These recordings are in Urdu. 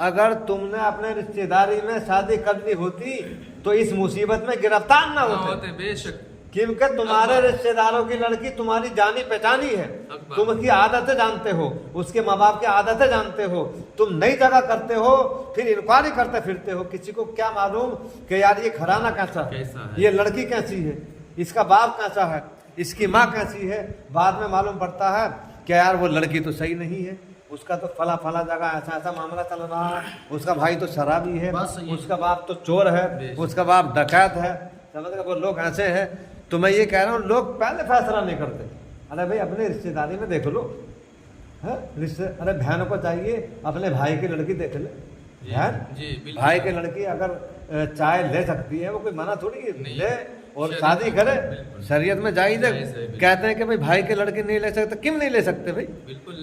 اگر تم نے اپنے رشتے داری میں شادی کرنی ہوتی تو اس مصیبت میں گرفتار نہ ہوتے، بے شک، کیونکہ تمہارے رشتے داروں کی لڑکی تمہاری جانی پہچانی ہے، تم اس کی عادتیں جانتے ہو، اس کے ماں باپ کی عادتیں جانتے ہو، تم نئی جگہ کرتے ہو، پھر انکوائری کرتے پھرتے ہو، کسی کو کیا معلوم کہ یار یہ گھرانہ کیسا ہے، یہ لڑکی کیسی ہے، اس کا باپ کیسا ہے، اس کی ماں کیسی ہے، بعد میں معلوم پڑتا ہے کہ یار وہ لڑکی تو صحیح نہیں ہے، اس کا تو فلاں فلاں جگہ ایسا ایسا معاملہ چل رہا ہے، اس کا بھائی تو شرابی ہے، اس کا باپ تو چور ہے، اس کا باپ ڈکیت ہے، سمجھ گئے، وہ لوگ ایسے ہیں۔ تو میں یہ کہہ رہا ہوں لوگ پہلے فیصلہ نہیں کرتے، ارے بھائی اپنے رشتے داری میں دیکھ لو، ارے بہن کو چاہیے اپنے بھائی کی لڑکی دیکھ لے، بہن بھائی کی لڑکی اگر چائے لے سکتی ہے وہ کوئی منع تھوڑی ہے، لے اور شادی کرے، شریعت میں جائز ہے۔ کہتے ہیں کہ بھائی بھائی کی لڑکی نہیں لے سکتے، کیوں نہیں لے سکتے بھائی؟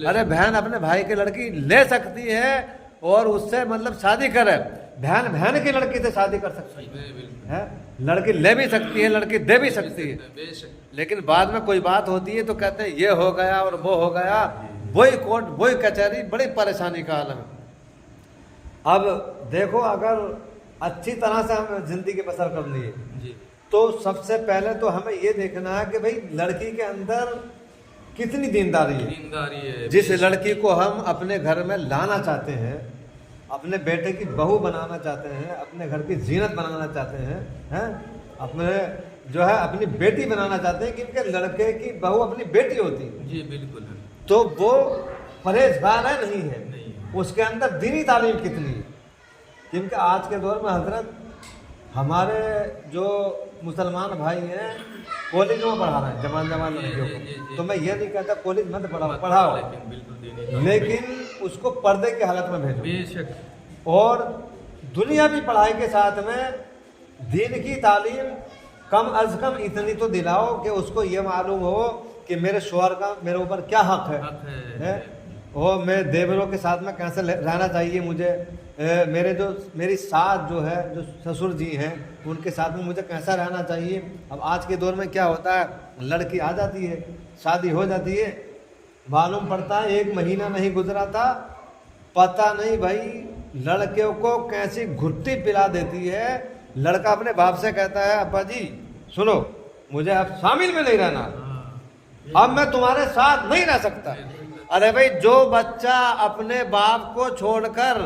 ارے بہن اپنے بھائی کی لڑکی لے سکتی ہے اور اس سے مطلب شادی کرے، بہن بہن کی لڑکی سے شادی کر سکتی ہے، لڑکی لے بھی سکتی ہے، لڑکی دے بھی سکتی ہے، لیکن بعد میں کوئی بات ہوتی ہے تو کہتے ہیں یہ ہو گیا اور وہ ہو گیا، وہی کورٹ وہی کچہری، بڑی پریشانی کا عالم ہے۔ اب دیکھو اگر اچھی طرح سے ہمیں زندگی بسر کرنی ہے تو سب سے پہلے تو ہمیں یہ دیکھنا ہے کہ بھئی لڑکی کے اندر کتنی دینداری ہے۔ جس لڑکی کو ہم اپنے گھر میں لانا چاہتے ہیں، اپنے بیٹے کی بہو بنانا چاہتے ہیں، اپنے گھر کی زینت بنانا چاہتے ہیں، اپنے جو ہے اپنی بیٹی بنانا چاہتے ہیں، کیونکہ لڑکے کی بہو اپنی بیٹی ہوتی ہے، جی بالکل، تو وہ پرہیزگار ہے نہیں ہے، اس کے اندر دینی تعلیم کتنی ہے، کیونکہ آج کے دور میں حضرت ہمارے جو مسلمان بھائی ہیں کالجوں میں پڑھا رہے ہیں جوان لڑکیوں کو، تو میں یہ نہیں کہتا کالج مت پڑھاؤ، لیکن اس کو پردے کی حالت میں بھیجو، اور دنیاوی پڑھائی کے ساتھ میں دین کی تعلیم کم از کم اتنی تو دلاؤ کہ اس کو یہ معلوم ہو کہ میرے شوہر کا میرے اوپر کیا حق ہے، اور میرے دیوروں کے ساتھ میں کیسے رہنا چاہیے مجھے، میری ساس جو ہے جو سسر جی ہیں ان کے ساتھ میں مجھے کیسا رہنا چاہیے۔ اب آج کے دور میں کیا ہوتا ہے، لڑکی آ جاتی ہے، شادی ہو جاتی ہے، معلوم پڑتا ہے 1 مہینہ نہیں گزرا تھا، پتہ نہیں بھائی لڑکیوں کو کیسی گھٹی پلا دیتی ہے، لڑکا اپنے باپ سے کہتا ہے ابا جی سنو مجھے اب شامل میں نہیں رہنا، اب میں تمہارے ساتھ نہیں رہ سکتا۔ ارے بھائی جو بچہ اپنے باپ کو چھوڑ کر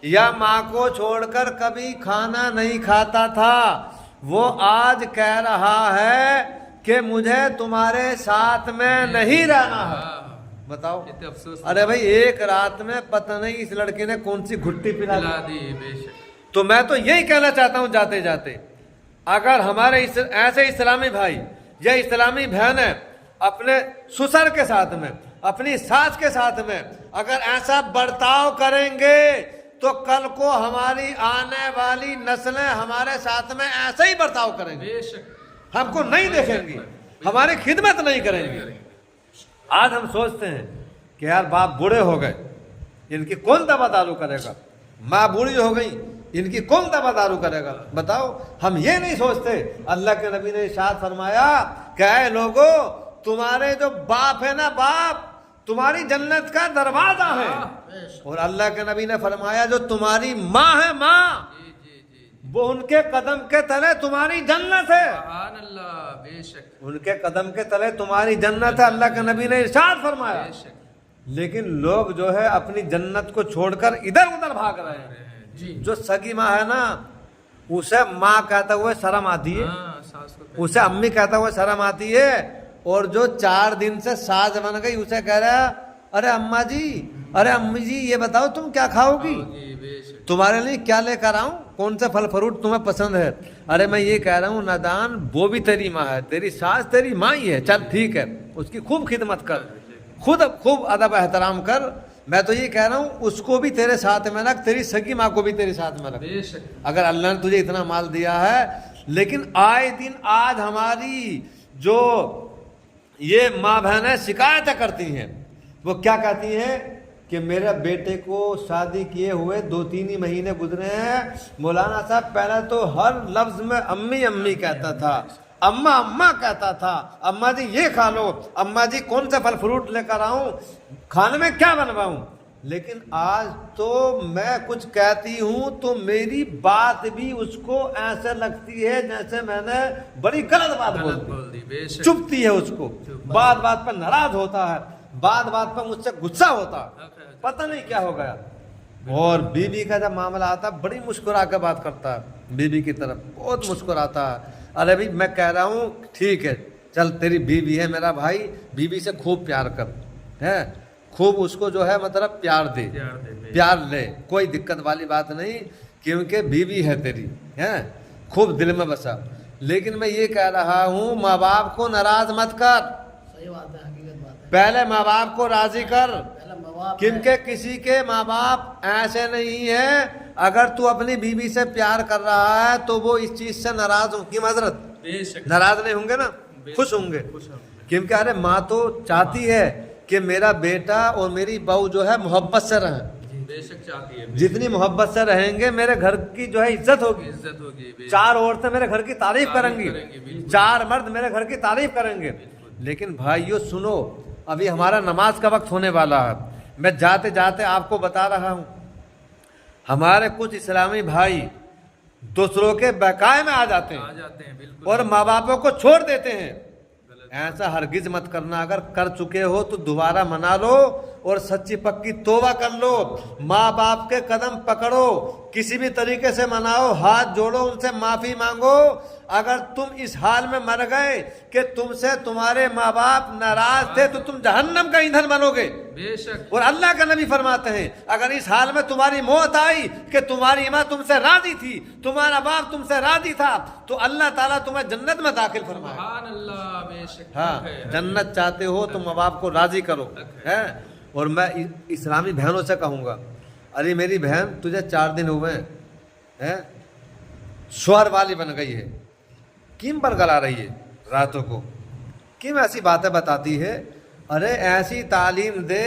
یا ماں کو چھوڑ کر کبھی کھانا نہیں کھاتا تھا، وہ آج کہہ رہا ہے کہ مجھے تمہارے ساتھ میں نہیں رہنا ہے، بتاؤ۔ ارے بھائی ایک رات میں پتہ نہیں اس لڑکے نے کون سی گھٹی پلا دی۔ تو میں تو یہی کہنا چاہتا ہوں جاتے جاتے، اگر ہمارے ایسے اسلامی بھائی یا اسلامی بہنیں اپنے سسر کے ساتھ میں اپنی ساس کے ساتھ میں اگر ایسا برتاؤ کریں گے تو کل کو ہماری آنے والی نسلیں ہمارے ساتھ میں ایسا ہی برتاؤ کریں گے، ہم کو نہیں دیکھیں گی، ہماری خدمت نہیں کریں گے۔ آج ہم سوچتے ہیں کہ یار باپ بوڑھے ہو گئے، ان کی کون دوا دارو کرے گا، ماں بوڑھی ہو گئی، ان کی کون دوا دارو کرے گا، بتاؤ۔ ہم یہ نہیں سوچتے، اللہ کے نبی نے ارشاد فرمایا کہ اے لوگو تمہارے جو باپ ہے نا، باپ تمہاری جنت کا دروازہ ہے، اور اللہ کے نبی نے فرمایا جو تمہاری ماں ہے، ماں وہ ان کے قدم کے تلے تمہاری جنت ہے، سبحان اللہ، بے شک، ان کے قدم کے تلے تمہاری جنت ہے، اللہ کے نبی نے ارشاد فرمایا۔ لیکن لوگ جو ہے اپنی جنت کو چھوڑ کر ادھر ادھر بھاگ رہے ہیں۔ جو سگی ماں ہے نا اسے ماں کہتا ہوئے شرم آتی ہے، اسے امی کہتا ہوئے شرم آتی ہے، اور جو 4 دن سے ساز بن گئی اسے کہہ رہا ہے ارے اماں جی، ارے امی جی یہ بتاؤ تم کیا کھاؤ گی، تمہارے لیے کیا لے کر آؤں، کون سے پھل فروٹ تمہیں پسند ہے۔ ارے میں یہ کہہ رہا ہوں نادان، وہ بھی تیری ماں ہے، تیری ساس تیری ماں ہی ہے، چل ٹھیک ہے، اس کی خوب خدمت کر، خود خوب ادب احترام کر۔ میں تو یہ کہہ رہا ہوں اس کو بھی تیرے ساتھ میں رکھ، تیری سگی ماں کو بھی تیرے ساتھ میں رکھ، اگر اللہ نے تجھے اتنا مال دیا ہے۔ لیکن آئے دن آج ہماری جو یہ ماں بہنیں شکایتیں کرتی ہیں، وہ کیا کہتی ہیں کہ میرے بیٹے کو شادی کیے ہوئے 2-3 ہی مہینے گزرے ہیں، مولانا صاحب پہلے تو ہر لفظ میں امی امی کہتا تھا، اماں اماں کہتا تھا، اماں جی یہ کھا لو، اماں جی کون سے پھل فروٹ لے کر آؤں، کھانے میں کیا بنواؤں، لیکن آج تو میں کچھ کہتی ہوں تو میری بات بھی اس کو ایسے لگتی ہے جیسے میں نے بڑی غلط بات بول غلط دی. بول دی بے شک چپتی ہے اس کو, بات بات پر ناراض ہوتا ہے, بات بات پر مجھ سے غصہ ہوتا, پتہ نہیں کیا ہو گیا. اور بیوی کا جب معاملہ آتا بڑی مسکرا کے بات کرتا ہے, بیوی کی طرف بہت مسکراتا ہے. ارے بھائی میں کہہ رہا ہوں ٹھیک ہے چل تیری بیوی ہے میرا بھائی, بیوی سے خوب پیار کر, ہے خوب اس کو جو ہے مطلب پیار دے, پیار لے, کوئی دقت والی بات نہیں, کیونکہ بیوی ہے تیری, ہے خوب دل میں بسا. لیکن میں یہ کہہ رہا ہوں ماں باپ کو ناراض مت کر, صحیح بات ہے, حقیقت بات ہے. پہلے ماں باپ کو راضی کر, پہلا ماں باپ کیونکہ کسی کے ماں باپ ایسے نہیں ہیں. اگر تو اپنی بیوی سے پیار کر رہا ہے تو وہ اس چیز سے ناراض ہوں کی معذرت بے شک ناراض نہیں ہوں گے نا, خوش ہوں گے. کیونکہ ارے ماں تو چاہتی ہے کہ میرا بیٹا اور میری بہو جو ہے محبت سے رہیں, بے شک چاہتی ہے, جتنی محبت سے رہیں گے میرے گھر کی جو ہے عزت ہوگی, عزت ہوگی بے شک. 4 عورتیں میرے گھر کی تعریف کریں گی, بالکل. 4 مرد میرے گھر کی تعریف کریں گے. لیکن بھائیو سنو, ابھی ہمارا نماز کا وقت ہونے والا ہے. میں جاتے جاتے آپ کو بتا رہا ہوں, ہمارے کچھ اسلامی بھائی دوسروں کے بقائے میں آ جاتے آ ہیں جاتے ہیں بالکل, اور ماں باپوں کو چھوڑ دیتے ہیں. ایسا ہرگز مت کرنا, اگر کر چکے ہو تو دوبارہ منا لو اور سچی پکی توبہ کر لو. ماں باپ کے قدم پکڑو, کسی بھی طریقے سے مناؤ, ہاتھ جوڑو, ان سے معافی مانگو. اگر تم اس حال میں مر گئے کہ تم سے تمہارے ماں باپ ناراض تھے تو تم جہنم کا ایندھن بنو گے. بے شک اور اللہ کا نبی فرماتے ہیں اگر اس حال میں تمہاری موت آئی کہ تمہاری ماں تم سے راضی تھی, تمہارا باپ تم سے راضی تھا, تو اللہ تعالیٰ تمہیں جنت میں داخل فرمائے. سبحان اللہ, بے شک ہاں, ہے. جنت چاہتے ہو تو ماں باپ کو راضی کرو, ہے. اور میں اسلامی بہنوں سے کہوں گا, ارے میری بہن تجھے 4 دن ہوئے ہیں, شوہر والی بن گئی ہے, کیم برگلا رہی ہے راتوں کو, کیم ایسی باتیں بتاتی ہے. ارے ایسی تعلیم دے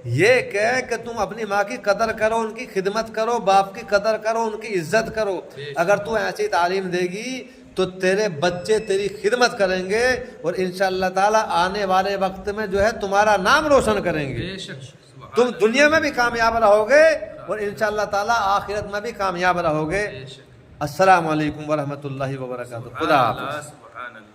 یہ کہہ کہ تم اپنی ماں کی قدر کرو, ان کی خدمت کرو, باپ کی قدر کرو, ان کی عزت کرو. اگر تو ایسی تعلیم دے گی تو تیرے بچے تیری خدمت کریں گے اور انشاءاللہ تعالی آنے والے وقت میں جو ہے تمہارا نام روشن کریں گے. بے شک سبحان تم دنیا میں بھی کامیاب رہو گے اور انشاءاللہ تعالی آخرت میں بھی کامیاب رہو گے. بے شک. السلام علیکم ورحمۃ اللہ وبرکاتہ. خدا حافظ. سبحان اللہ.